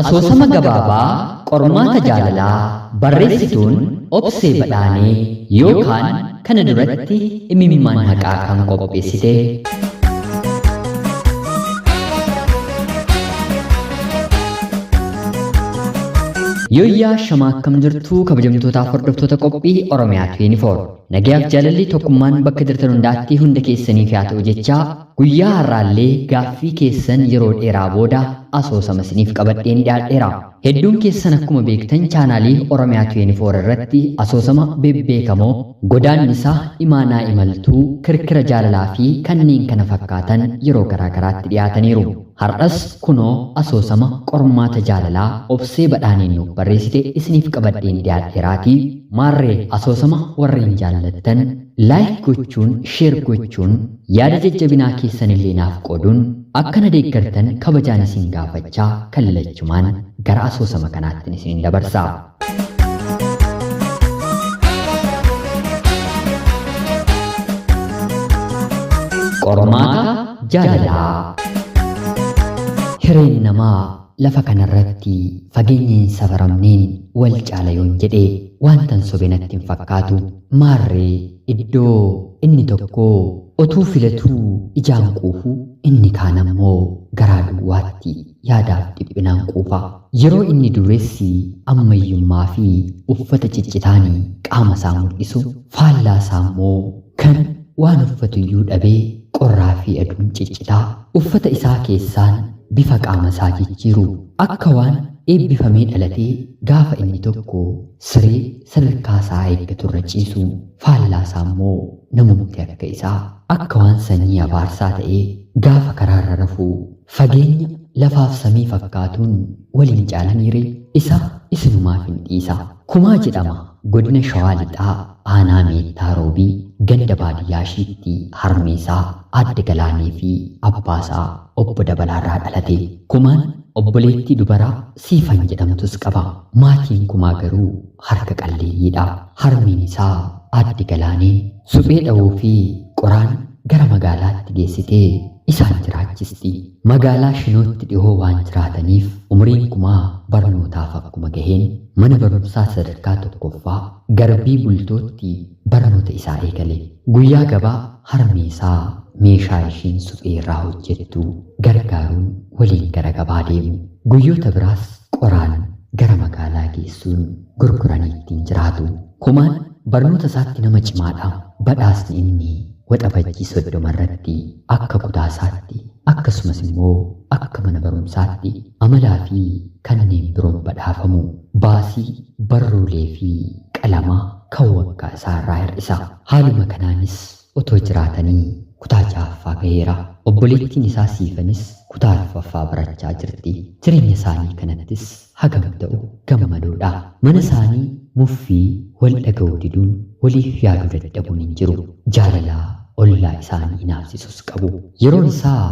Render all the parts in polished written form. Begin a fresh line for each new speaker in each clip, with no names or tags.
Asoosama gabaabaa qormaata jaalalaa barreessituun Obsee Badhaanee yookaan kana duratti imimmaan haqaa kan qopheessite. Yoyyaa shamaa akkam jirtu kabajamtootaaf hordoftoota qophii Oromiyaa 24 nagayaaf jaalalli tokkummaan bakka jirtan hundaatti hunda keessaniif haa ta'u jechaa guyyaa har'aallee gaaffii keessan yeroo dheeraa booda asoosama isiniif qabadheen dhiyaadheera. Hedduun keessan akkuma beektan chaanaalii Oromiyaa 24 irratti asoosama bebbeekamoo godaannisaa imaanaa imaltuu kirkira jaalalaa fi kanneen kana fakkaatan yeroo garaagaraatti dhiyaataniiru. Har'as kunoo asoosama qormaata jaalalaa Obsee Badhaaneen nuuf barreessite isiniif qabadheen dhiyaadheeraatii maarree asoosama warreen jaallattan laayik gochuun sheer gochuun yaada jajjabinaa keessanillee naaf qooduun akkana deeggartan kabajaan isin gaafachaa kallachumaan gara asoosama kanaatti isin dabarsa. Qormaata jaalalaa. Hireen namaa lafa kanarratti fageenya hin safaramneen wal caala yoon jedhe waantan sobe natti hin fakkaatu. Maarree iddoo inni tokko otuu filatuu ijaan quufu inni kaan ammoo garaa duwwaatti yaadaaf dhiphinaan quufa. Yeroo inni dureessi ammayyummaa fi uffata ciccitaanii qaama isaa mul'isu faallaa isaa immoo kan waan uffatu iyyuu dhabee qorraa fi aduun ciccitaa uffata isaa keessaan bifa qaama isaa jijjiiru akka waan eebbifamee dhalatee gaafa inni tokko siree sadarkaa isaa eeggaturra ciisu faallaa isaa immoo namumti akka isaa akka waan sanyii abaarsaa ta'ee gaafa karaarra rafuu fageenya lafaaf samii fakkaatuun waliin caalaniire isa isinumaaf hin dhiisa. Kumaa jedhama godina Shawaa Lixaa aanaa Meettaa Roobii ganda baadiyyaashiitti harmeesaa adda galaanee fi abbaasaa obbo Dabalaarraa dhalate. Kumaan obboleettii dubaraa Siifan jedhamtus qaba. Maatiin kumaa garuu harka qalleeyyiidha. Harmeen isaa adda galaanee suphee dha'uu fi qoraan gara magaalaatti geessitee isaan jiraachisti. Magaalaa Shinootti dhihoo waan jiraataniif umriin kumaa barnootaaf akkuma gaheen mana barumsaa sadarkaa tokkoffaa garbii bultootti barnoota isaa eegale. Guyyaa gabaa harmeesaa meeshaa ishiin suphee irraa hojjettu gargaaruun waliin gara gabaa deemu. Guyyoota biraas qoraan gara magaalaa geessuun gurguranii ittiin jiraatu. Kumaan barnoota isaatti nama cimaadha. Badhaasni inni waxabajjii 30 irratti akka kutaasaatti akkasumas immoo akka mana barumsaatti amalaa fi kanneen biroon badhaafamu. Baasii barruulee fi qalamaa kan waggaa isaa irraa hir'isa. Haaluma kanaanis otoo jiraatanii kutaa 6ffaa gaheera. Obboleettiin isaa Siifanis kutaa 4ffaa barachaa jirti. Jireenya isaanii kanattis hagam ta'u gammadoodha. Mana isaanii muffii wal dhaga'uu diduun waliif yaaduu dadhabuun hin jiru. Jaalalaa ollaa isaanii inaafsisus qabu. Yeroon isaa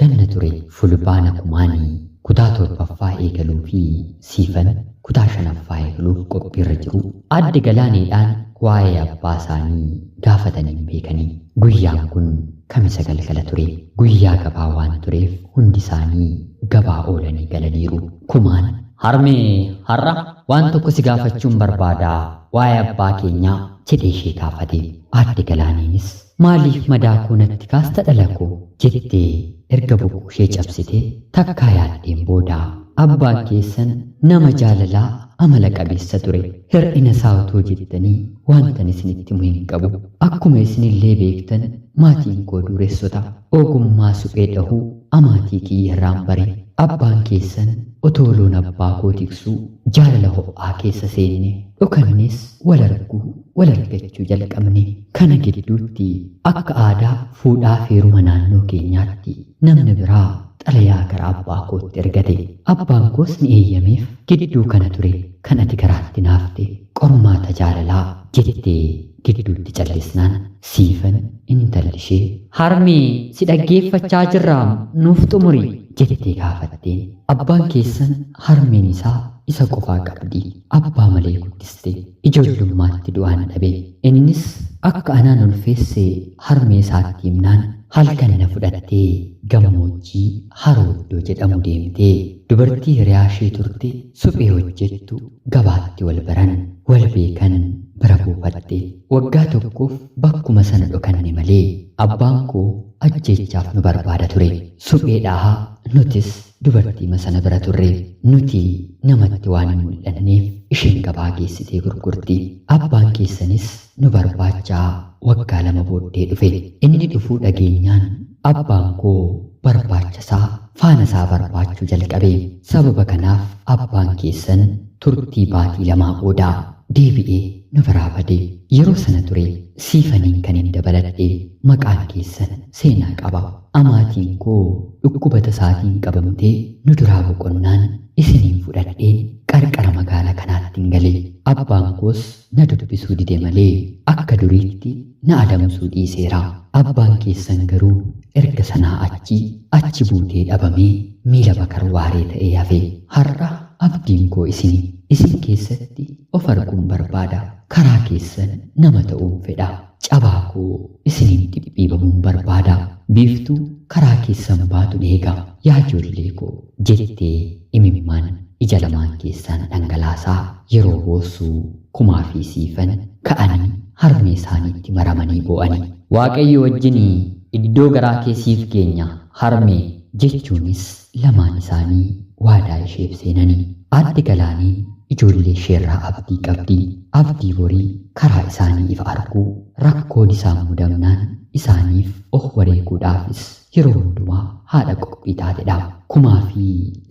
ganna ture fulbaana kumaanii kutaa 7ffaa eegaluu fi Siifan kutaa 5ffaa eegaluuf qophiirra jiru. Adda galaaneedhaan waa'ee abbaa isaanii gaafatanii hin beekanii. Guyyaan kun kamisa galgala ture. Guyyaa gabaa waan tureef hundi isaanii gabaa oolanii galaniiru. Kumaan harmee har'a waan tokko si gaafachuun barbaada waa'ee abbaa keenyaa jedhee ishee gaafate. Adda galaaneenis maaliif madaakuu natti kaasta dhala koo jettee erga boqoo ishee cabsitee takkaa yaaddeen booda abbaan keessan nama jaalalaa amala qabeessa ture. Hir'ina isaa otoo jettanii waantan isinitti himu hin qabu. Akkuma isinillee beektan maatiin koo dureessota. Ogummaa suphee dhahuu amaatii kiyya irraan bare. Abbaan keessan otoo loon abbaa koo tiksuu jaalala ho'aa keessa seenne dhokannes wal arguu wal argachuu jalqabne. Kana gidduutti akka aadaa fuudhaa feeruma naannoo keenyaatti namni biraa xalayaa gara abbaa kootti ergate. Abbaan koos ni eeyyameef. Gidduu kana ture kan ati garaatti naafte qormaata jaalalaa jettee gidduutti callisnaan Siifan intalli ishee harmee si dhaggeeffachaa jirraa nuuf xumuri jettee gaafatteen. Abbaan keessan harmeen isaa isa qofaa qabdi. Abbaa malee guddiste ijoollummaatti du'aan dhabe. Innis akka anaan ulfeesse harmee isaatti himnaan halkan na fudhattee gammoojjii haroo iddoo jedhamu deemtee dubartii hiriyaa ishee turte suphee hojjettu gabaatti wal baran wal beekan bira buufatte. Waggaa tokkoof bakkuma sana dhokanne malee abbaan koo ajjeechaaf nu barbaada ture. Suphee dhaahaa nutis dubartii sana bira turre. Nuti namatti waan hin mul'anneef isheen gabaa geessitee gurgurti. Abbaan keessanis nu barbaachaa waggaa 2 booddee dhufe. Inni dhufuu dhageenyaan abbaan koo barbaachasaa faana isaa barbaachuu jalqabe. Sababa kanaaf abbaan keessan turtii baatii 2 booda deebi'ee nu biraa bade. Yeroo sana ture siifaniin kan hin dabaladhe maqaan keessan seenaa qaba. Amaatiin koo dhukkuba tasaatiin qabamtee nu duraa boqonnaan isiniin fudhadheen qarqara magaalaa kanaatti hin gale. Abbaan koos na dubbisuu dide malee akka duriitti na adamsuu dhiiseera. Abbaan keessan garuu erga sanaa achi buutee dhabamee miila bakar waaree ta'ee hafe. Har'a abdiin koo isin keessatti of arguun barbaada. Karaa keessan nama ta'uun fedha. Cabaa koo isiniin dhiphiibamuun barbaada. Biiftuu karaa keessan baatu eega. Yaa ijoollee koo jettee imimmaan ija lamaan keessaan dhangalaasaa yeroo boossuu kumaa fi siifan ka'anii harmee isaaniitti maramanii boo'anii. Waaqayyo wajjinii iddoo garaa keessiif geenya harmee jechuunis lamaan isaanii waadaa isheef seenanii. Aadde Galaanii ijoollee isheerraa abdii qabdi. Abdii borii karaa isaanii ifa arguu rakkoon isaan mudamnaan isaaniif of wareeguudhaafis yeroo hundumaa haadha qophii taatedha. Kumaa fi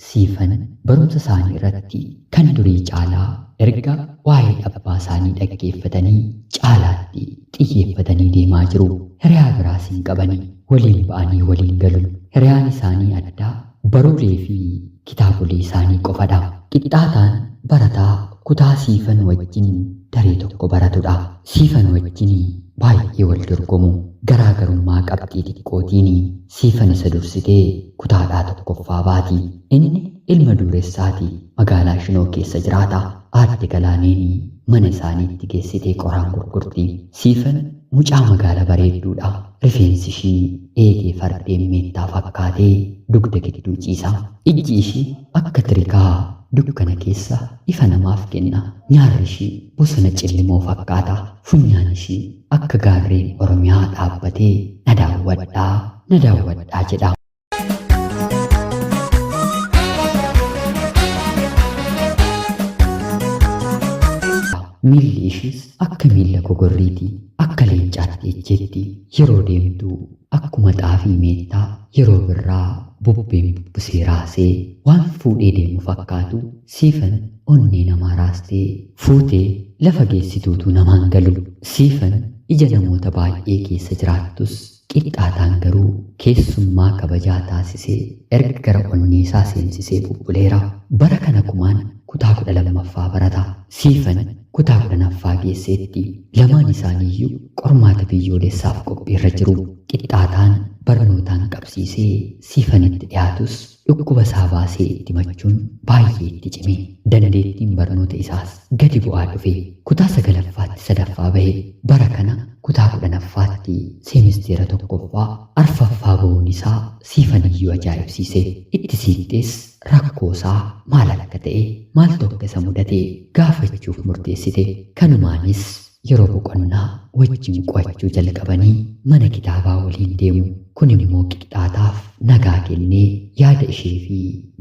siifan barumsa isaanii irratti kan durii caalaa erga waa'ee abbaa isaanii dhaggeeffatanii caalaatti xiyyeeffatanii deemaa jiru. Hiriyaa biraas hin qabanii waliin ba'anii waliin galu. Hiriyaan isaanii addaa baruulee fi kitaabolee isaanii qofadha. Qixxaataan barataa kutaa siifan wajjin daree tokko baratudha. Siifan wajjin baay'ee wal dorgomu. Garaagarummaa qabxii xiqqootiin siifan isa dursitee kutaadhaa tokkoffaa baati. Inni ilma dureessaati. Magaalaa Shinoo keessa jiraata. Aadde Galaaneen mana isaaniitti geessitee qoraan gurgurti. Siifan mucaa magaala bareedduudha. Rifeensi ishii eegee fardeen meettaa fakkaatee dugda gidduu ciisa. Ijji ishii akka tirikaa dukkana keessa ifa namaaf kenna. Nyaarri ishii bosona cillimoo fakkaata. Funyaan ishii akka gaarreen Oromiyaa dhaabbatee na daawwadhaa jedha. Miilli ishiis akka miilla gogorriiti. Akka leencaatti ejjetti. Yeroo deemtu akkuma xaafii meettaa yeroo birraa bubbeen bubbusee raasee waan fuudhee deemu fakkaatu. Siifan onnee namaa raastee fuutee lafa geessituutu namaan galu. Siifan ija namoota baay'ee keessa jiraattus qixxaataan garuu keessummaa kabajaa taasisee erga gara onnee isaa seensisee bubbuleera. Bara kana kumaan kutaa 12ffaa barata. Siifan kutaa 10ffaa geesseetti. Lamaan isaaniiyyuu qormaata biyyoolessaaf qophiirra jiru. Qixxaataan barnootaan qabsiisee siifanitti dhiyaatus dhukkuba isaa baasee itti machuun baay'ee itti cime. Dandeettiin barnoota isaas gadi bu'aa dhufe. Kutaa 9ffaatti 3ffaa bahe. Bara kana kutaa 10ffaatti seemisteera 1ffaa arfaffaa ba'uun isaa siifaniyyuu ajaa'ibsiise. Itti siqxees rakkoo isaa maal akka ta'e maaltu akka isa mudate gaafachuuf murteessite. Kanumaanis yeroo boqonnaa wajjin qo'achuu jalqabanii mana kitaabaa waliin deemu. Kun immoo qixxaataaf nagaa kennee yaada ishee fi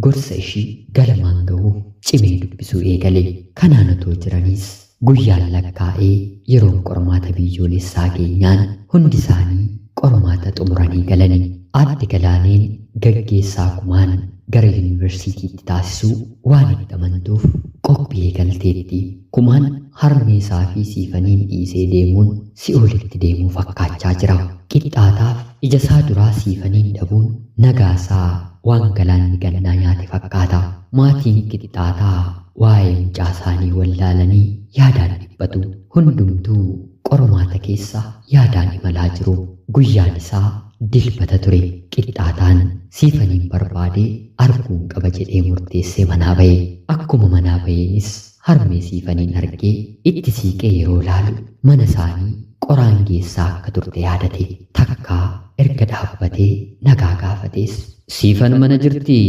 gorsa ishii galmaan ga'uuf cimee dubbisuu eegale. Kanaan otoo jiraniis guyyaan lakkaa'ee yeroon qormaata biyyoolessaa geenyaan hundi isaanii qormaata xumuranii galanii. Aadde Galaaneen gaggeessaa kumaan gara yuunivarsiitiitti taasisuu waan itti amantuuf qophii eegalteetti. Kumaan harmee isaa fi siifaniin dhiisee deemuun si'oolitti deemuu fakkaachaa jira. Qixxaataaf ija isaa duraa siifaniin dhabuun nagaasaa waan galaanni gannaa nyaate fakkaata. Maatiin qixxaataa waa'ee mucaa isaanii wallaalanii yaadaan dhiphatu. Hundumtuu qormaata keessa yaadaan imalaa jiru. Guyyaan isaa dilbata ture. Qixxaataan siifaniin barbaadee arguun qaba jedhee murteessee manaa ba'e. Akkuma manaa ba'eenis harmee siifaniin argee itti siiqee yeroo laalu mana isaanii qoraan geessaa akka turte yaadate. Takkaa erga dhaabbatee nagaa gaafatees siifan mana jirtii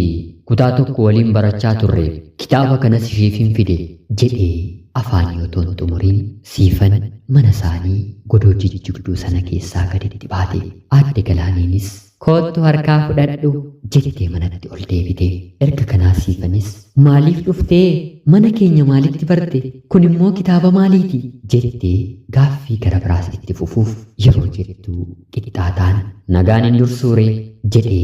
kutaa tokko waliin barachaa turre kitaaba kanas isheefin fide jedhee afaan yotoon xumuriin siifan mana isaanii godoo jijjigduu sana keessaa gaditti baate. Aadde Galaaniinis kootu harkaa fudhadhu jettee manatti ol deebite. Erga kanaa siifanis maaliif dhuftee mana keenya maalitti barte kun immoo kitaaba maaliiti jettee gaaffii gara biraas itti fufuuf yeroo jettu qixxaataan nagaan hin dursuure jedhee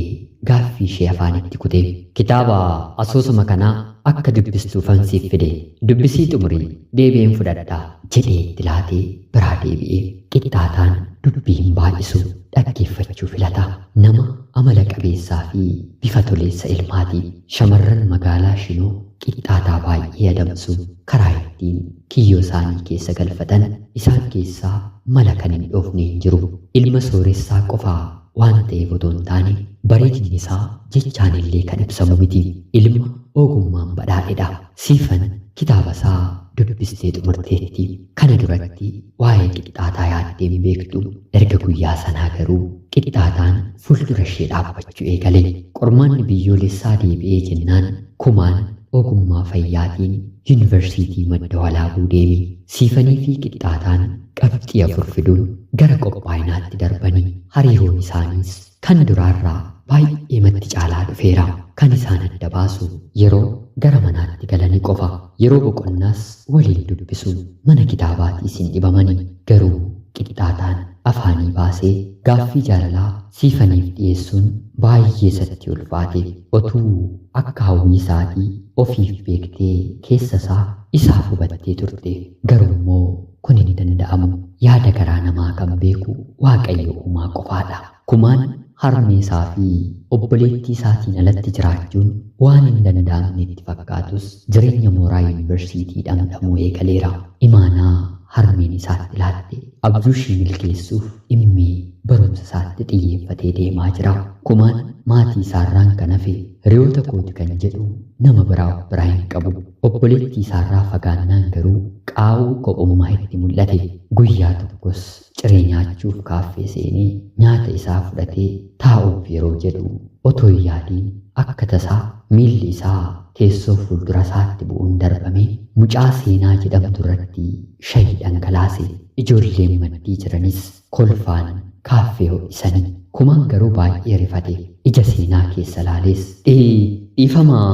gaaffii ishee afaanitti kute. Kitaaba asoosama kanaa akka dubbistuufan siif fide dubbisii xumurii deebi'een fudhadhaa jedhee itti laatee biraa deebi'ee. Qixxaataan dubbii hin baay'isu dhaggeeffachuu filata. Nama amala qabeessaa fi bifa toleessa ilmaatii shamarran magaalaa Shinoo qixxaataa baay'ee adamsu karaa ittiin kiyyoo isaanii keessa galfatan isaan keessaa mala kan hin dhoofne hin jiru. Ilma sooressaa qofaa waan ta'eef otoo hin taane bareedinni isaa jechaan illee kan ibsamu miti. Ilma ogummaan badhaadhedha. Siifan kitaaba isaa dubbistee xumurteetti. Kana duratti waa'ee qixxaataa yaaddee hin beektu. Erga guyyaa sanaa garuu qixxaataan fuuldura ishee dhaabbachuu eegale. Qormaanni biyyoolessaa deebi'ee jennaan kumaan ogummaa fayyaatiin yuunivarsiitii madda walaabuu deemi. Siifanii fi qixxaataan qabxii 4 fiduun gara qophaa'inaatti darbanii hariiroon isaaniis kan duraarraa baay'ee matti caalaa dhufeera. Kan isaan adda baasu yeroo gara manaatti galanii qofa. Yeroo boqonnaas waliin dubbisu. Mana kitaabaatiis hin dhibamanii. Garuu qixxaataan afaanii baasee gaaffii jaalalaa siifaniif dhiyeessuun baay'ee isatti ulfaate. Otuu akka hawwii isaatii ofiif beektee keessa isaaf hubattee turte. Garuu immoo kun hin danda'amu. Yaada garaa namaa kan beeku Waaqayyo uumaa qofaadha. Kumaan harmee isaa fi obboleettii isaatiin alatti jiraachuun waan hin danda'amne itti fakkaatus jireenya mooraa yuunivarsiitii dhamdhamuu eegaleera. Imaanaa harmeen isaatti laatte abjuu ishii milkeessuuf dhimma barumsa isaatti xiyyeeffatee deemaa jira. Kumaan maatii isaarraan kan hafe hiriyoota kooti kan jedhu nama biraa of biraa hin qabu. Obboleettii isaarraa fagaannaan garuu qaawuu kophummaa itti mul'ate. Guyyaa tokkos ciree nyaachuuf kaaffee seenee nyaata isaa fudhatee taa'uuf yeroo jedhu otoo hin yaadiin akka tasaa miilli isaa teessoo fuuldura isaatti bu'uun darbame. Mucaa Seenaa jedhamtu irratti shayii dhangalaase. Ijoolleen maddii jiranis kolfaan kaaffee ho'isanii. Kumaan garuu baay'ee rifate. Ija Seenaa keessa laalees dhiifamaa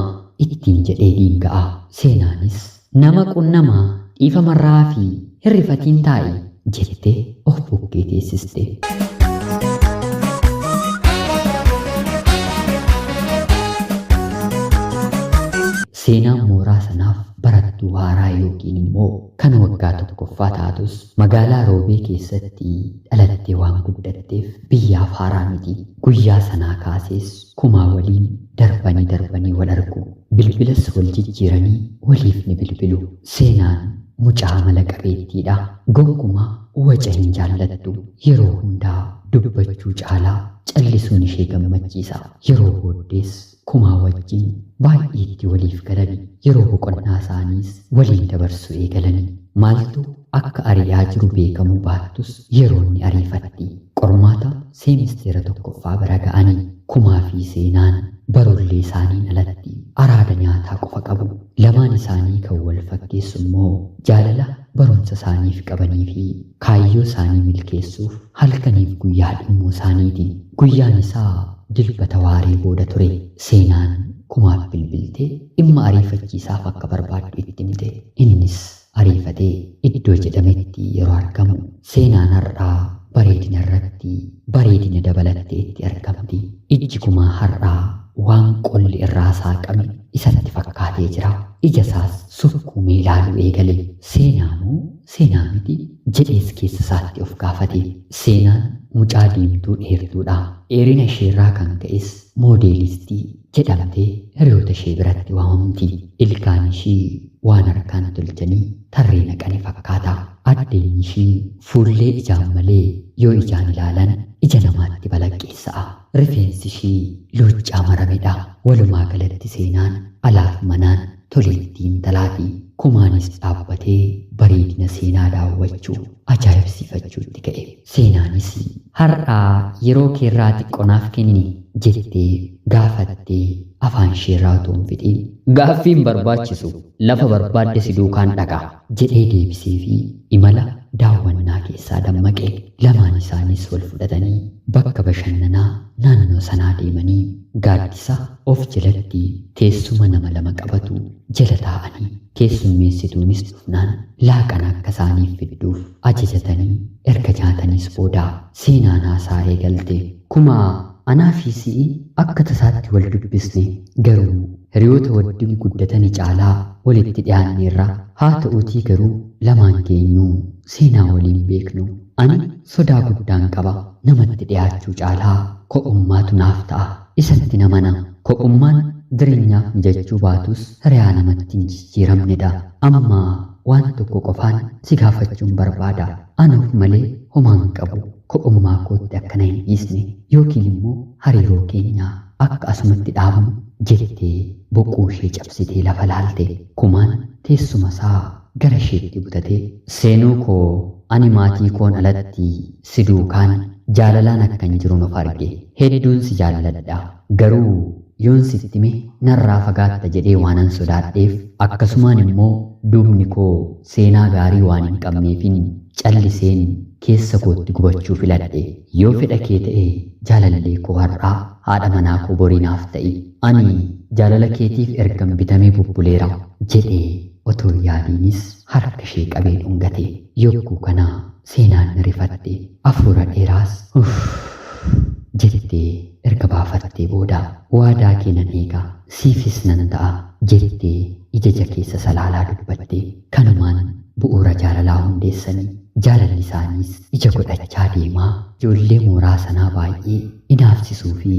ittiin jedhee diinga'a. Seenaanis nama qunnamaa dhiifamarraa fi hirrifatiin taa'i jettee of bukkee teessiste. Seenaan mooraa sanaaf barattuu haaraa yookiin immoo kan waggaa tokkoffaa taatus magaalaa Roobee keessatti dhalattee waan guddatteef biyyaaf haaraa miti. Guyyaa sanaa kaasees kumaa waliin darbanii wal argu. Bilbilas wal jijjiiranii waliif ni bilbilu. Seenaan mucaa amala qabeettiidha. Gonkumaa waca hin jaallattu. Yeroo hundaa dubbachuu caalaa callisuun ishee gammachiisa. Yeroo booddees kumaa wajjin baay'eetti waliif galanii yeroo boqonnaa isaaniis waliin dabarsuu eegalanii. Maaltu akka ari'aa jiru beekamuu baattus yeroo inni ariifatti. Qormaata seemisteera tokkoffaa bira ga'anii kumaa fi Seenaan barullee isaaniin alatti araada nyaataa qofa qabu. Lamaan isaanii kan wal fakkeessu immoo jaalala barumsa isaaniif qabanii fi kaayyoo isaanii milkeessuuf halkaniif guyyaa dhimmoo isaaniiti. Guyyaan isaa dilbata waaree booda ture. Seenaan kumaaf bilbiltee dhimma ariifachiisaaf akka barbaaddu itti himte. Innis ariifatee iddoo jedhametti yeroo argamu Seenaan har'aa bareedina irratti bareedina dabalattee itti argamti. Ijji kumaa har'aa waan qolli irraa saaqame isatti fakkaatee jira. Ija isaas sukkuumee ilaaluu eegale. Seenaa moo Seenaa miti jedhees keessa isaatti of gaafate. Seenaan mucaa diimtuu dheertuudha. Dheerina isheerraa kan ka'es moodeelistii jedhamtee hiriyoota ishee biratti waamamti. Ilkaan ishii waan harkaan tolchanii tarree naqane fakkaata. Addeenyi ishii fuullee ijaan malee yoo ijaan ilaalan ija namaatti balaqqeessa'a. Rifeensi ishii luuccaa maramedha. Walumaa galatti Seenaan alaaf manaan toleettiin talaatii kumaanis dhaabbatee bareedina seenaa daawwachuu ajaa'ibsiifachuutti ka'e. Seenaanis har'aa yeroo keerraa xiqqoonaaf kenni jettee gaafattee afaan isheerraa utuu hin fixiin gaaffiin barbaachisu lafa barbaadde si duukaan dhaqaa jedhee deebisee fi imala daawwannaa keessaa dammaqe. Lamaan isaanis wal fudhatanii bakka bashannanaa naannoo sanaa deemanii gaaddisa of jalatti teessuma nama lama qabatu jala taa'anii keessummeessituunis dhufnaan laaqana akka isaaniif fidduuf ajajatanii erga nyaataniis booda seenaan haasaa eegalte. Kumaa anaa fi si'i akka tasaatti wal dubbisne garuu hiriyoota wajjin guddatanii caalaa walitti dhiyaanneerra. Haa ta'uutii garuu lamaan keenyuu seenaa waliin beeknu. Ani sodaa guddaan qaba namatti dhiyaachuu caalaa kophummaatu naaf ta'a. Isatti namana kophummaan jireenyaaf mijachuu baatus hiriyaa namatti hin jijjiiramnedha. Amma waan tokko qofaan si gaafachuun barbaada. Anuuf malee homaan qabu kophummaa kootti akkana hin dhiisne yookiin immoo hariiroo keenya akka asumatti dhaabamu jettee boquu ishee cabsitee lafa laalte. Kumaan teessuma isaa gara isheetti butatee seenuu koo ani maatii koon alatti si duukaan jaalalaan akkan jiru nuuf arge. Hedduun si jaalladha garuu yoon sitti hime narraa fagaatta jedhee waanan sodaadheef akkasumaan immoo duubni koo seenaa gaarii waan hin qabneefin calliseen keessa kootti gubachuu filadhe. Yoo fedha kee ta'e jaalallee koo har'aa haadha manaa koo boriinaaf ta'i. Ani jaalala keetiif ergan bitamee bubbuleera jedhee otoo yaadiinis harka ishee qabee dhungate. Yogguu kana seenaan rifatte hafuura dheeraas jettee erga baafattee booda waadaa keenan eegaa siifis nan ta'a jettee ija keessa salaalaa dubbatte. Kanumaan bu'uura jaalalaa hundeessanii jaalalli isaaniis ija godhachaa deemaa ijoollee mooraa sanaa baay'ee inaafsisuu fi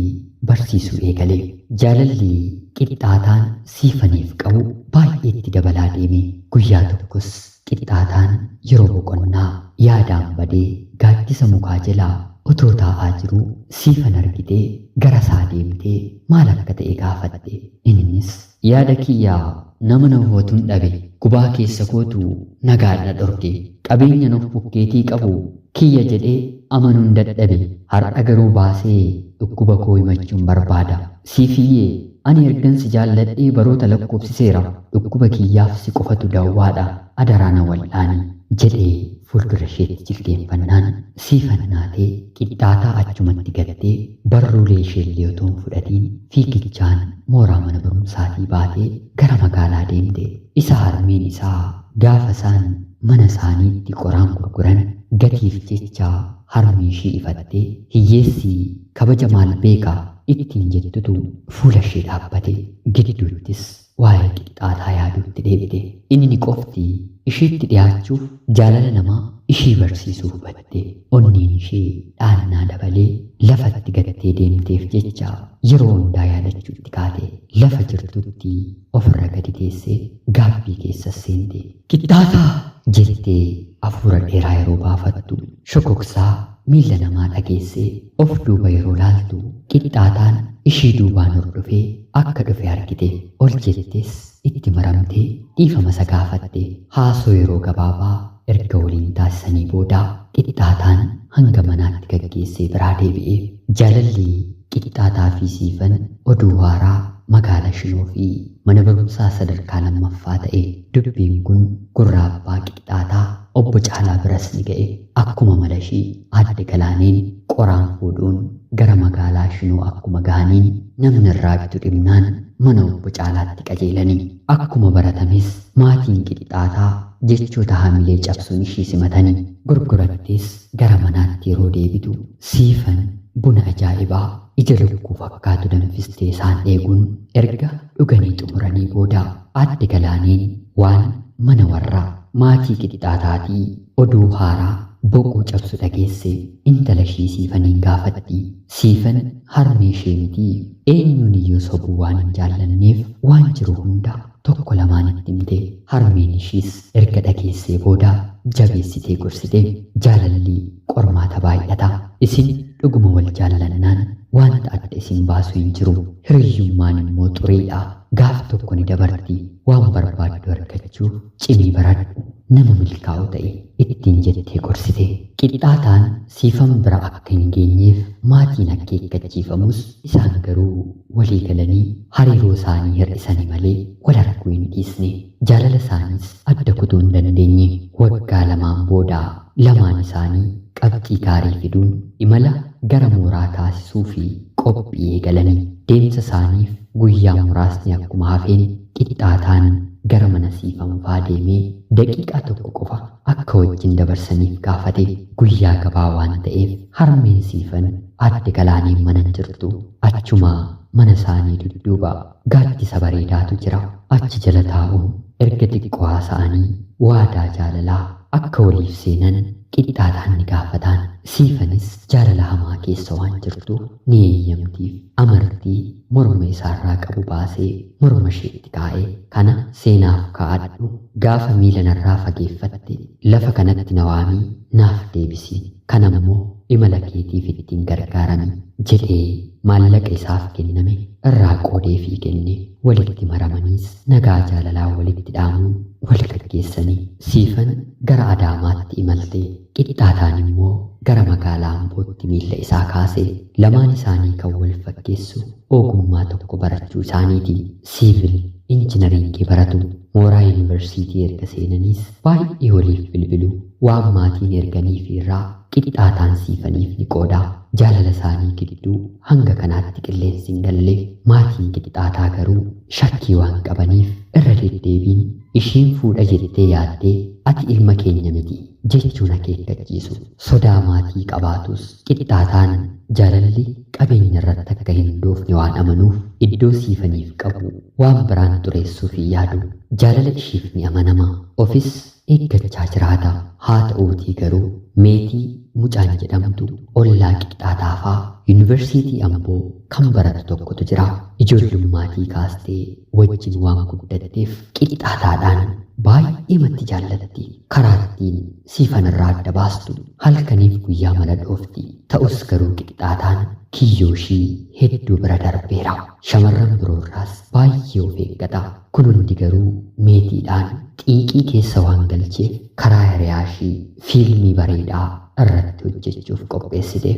barsiisuu eegale. Jaalalli qixxaataan siifaniif qabu baay'eetti dabalaa deeme. Guyyaa tokkos qixxaataan yeroo boqonnaa yaadaan badee gaaddisa mukaa jalaa otoo taa'aa jiruu siifan argitee gara isaa deemtee maal akka ta'e gaafatte. Innis yaada kiyyaa nama na hootuun dhabe gubaa keessa kootu nagaadha dhorke qabeenya nuuf bukkeetii qabu kiyya jedhee amanuun dadhabe. Har'a garuu baasee dhukkuba koo himachuun barbaada. Siifiyyee ani ergansi jaalladhee baroota lakkoofsiseera. Dhukkuba kiyyaaf si qofatu daawwaadha adaraana wal'aanii jedhee fuuldura isheetti jilbeenfannaan siifannaatee qixxaataa achumatti gattee barruulee isheellee otoo hin fudhatiin fiigichaan mooraa mana barumsaatii baatee gara magaalaa deemte. Isa harmeen isaa gaafa isaan mana isaaniitti qoraan gurguran gatiif jecha harmee ishee ifattee hiyyeessi kabaja maal beekaa ittiin jettutu fuula ishee dhaabbate. Gidduuttis waa'ee qixxaataa yaaduutti deebite. Inni qofti isheetti dhiyaachuuf jaalala namaa ishee barsiisuu hubatte. Onneen ishee dhaannaa dabalee lafatti gattee deemteef jecha yeroo hundaa yaadachuutti kaate. Lafa jirtutti ofirra gadi teessee gaabbii keessa seente. Qixxaataa jettee hafuura dheeraa yeroo baafattu shokoksaa miila namaa dhageessee of duuba yeroo laaltu qixxaataan ishee duubaan hordofee akka dhufe argite. Ol jettees itti maramtee dhiifama isa gaafatte. Haasoo yeroo gabaabaa erga waliin taasisanii booda qixxaataan hanga manaatti gaggeessee biraa deebi'e. Jaalalli qixxaataa fi siifan oduu haaraa magaala Shinoo fi mana barumsaa sadarkaa lammaffaa ta'e. Dubbiin kun gurra abbaa qixxaataa obbo Caalaa biras ni ga'e. Akkuma mala ishee aadde Galaaneen qoraan fuudhuun gara magaalaa Shinoo akkuma ga'aniin namni irraa bitu dhibnaan mana obbo Caalaatti qajeelanii. Akkuma baratames maatiin qixxaataa jechoota haamilee cabsuun ishii simatanii gurgurattees gara manaatti yeroo deebitu siifan buna ajaa'ibaa ija lukkuu fakkaatu danfistee isaan eeguun erga dhuganii xumuranii booda aadde Galaaneen waan mana warraa maatii qixxaataatii oduu haaraa boqoo cabsu dhageesse intala ishii siifaniin gaafatti. Siifan harmee ishee mitii eenyuun iyyuu sobuu waan hin jaallanneef waan jiru hunda tokko lamaanitti himte. Harmeen ishiis erga dhageessee booda jabeessitee gorsite. Jaalalli qormaata baay'ata. Isin dhuguma wal jaallannaan wanta adda isin baasu hin jiru. Hiriyyummaan immoo xureedha. gaaf tokko ni dabarti. Waan barbaaddu argachuuf cimii baradhu. Nama milkaa'u ta'e ittiin jettee gorsite. Qixxaataan siifan bira akka hin geenyeef maatiin akeekkachiifamus isaan garuu walii galanii hariiroo isaanii hir'isanii malee wal arguu hin dhiisne. Jaalala isaaniis adda kutuu hin dandeenye. Waggaa lamaan booda lamaan isaanii qabxii gaarii fiduun imala gara mooraa taasisuu fi qophii eegalanii. Deemsa isaaniif guyyaa muraasni akkuma hafeen qixxaataan gara mana siifanfaa deemee daqiiqaa tokko qofa akka wajjin dabarsaniif gaafate. Guyyaa gabaa waan ta'eef harmeen siifan adda galaaniin mana jirtu. Achuma mana isaanii dudduuba gaaddisa bareedaatu jira. Achi jala taa'uun erga xiqqoo haasa'anii waadaa jaalalaa akka waliif seenan qixxaataan ni gaafataan. Siifanis jaalala hamaa keessa waan jirtu ni eeyyamtiif. Amartii morma isaarraa qabu baasee morma isheetti kaa'ee kana seenaaf kaa'adhu, gaafa miila narraa fageeffatte lafa kanatti na waamii naaf deebisi, kanammoo imala keetiif ittiin gargaarami jedhee maallaqa isaaf kenname irraa qoodee fi kenne. Walitti maramaniis nagaa jaalalaa walitti dhaamuun wal gaggeessanii siifan gara Adaamaatti imalte. Qixxaataan immoo gara magaalaa Ambootti miilla isaa kaase. Lamaan isaanii kan wal fakkeessu ogummaa tokko barachuu isaaniiti. Siivil injinaringii baratu. Mooraa yuunivarsiitii erga seenaniis baay'ee waliif bilbilu. Waan maatiin erganiif irraa qixxaataan siifaniif ni qooda. Jaalala isaanii gidduu hanga kanaatti qilleensi hin galle. Maatiin qixxaataa garuu shakkii waan qabaniif irra deddeebiin ishiin fuudha jettee yaaddee ati ilma keenya miti jechuun akeekkachiisu. Sodaa maatii qabaatus qixxaataan jaalalli qabeenya irratti akka hin doofne waan amanuuf iddoo siifaniif qabu waan biraan xureessuuf hin yaadu. Jaalala ishiif ni amanama. Ofis eeggachaa jiraata. Haa ta'uutii garuu meetii mucaan jedhamtu ollaa qixxaataafaa yuunivarsiitii Amboo kan baratu tokkotu jira. Ijoollummaatii kaastee wajjin waan guddatteef qixxaataadhaan baay'ee matti jaallatti. Karaa ittiin siifan irraa adda baastu halkaniif guyyaa mala dhoofti. Ta'us garuu qixxaataan kiyyoo ishii hedduu bira darbeera. Shamarran biroorraas baay'ee of eeggata. Kun hundi garuu meetiidhaan xiiqii keessa waan galcheef karaa hiriyaa ishii fiilmii bareedaa irratti hojjechuuf qopheessite.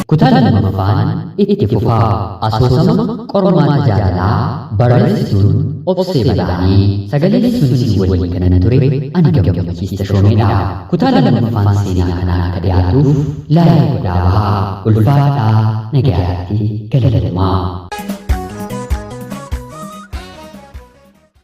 Kutaa lammaffaan itti fufaa. Asoosama qormaata jaalalaa barreessituun Obsee Balaanii, sagalee sunis waliin kanan ture ani Gammachiis Tashoomeedha. Kutaa lammaffaan seenaa kanaa akka dhiyaatuuf laayii godhaa ulfaadhaa nagayaatti galatamaa.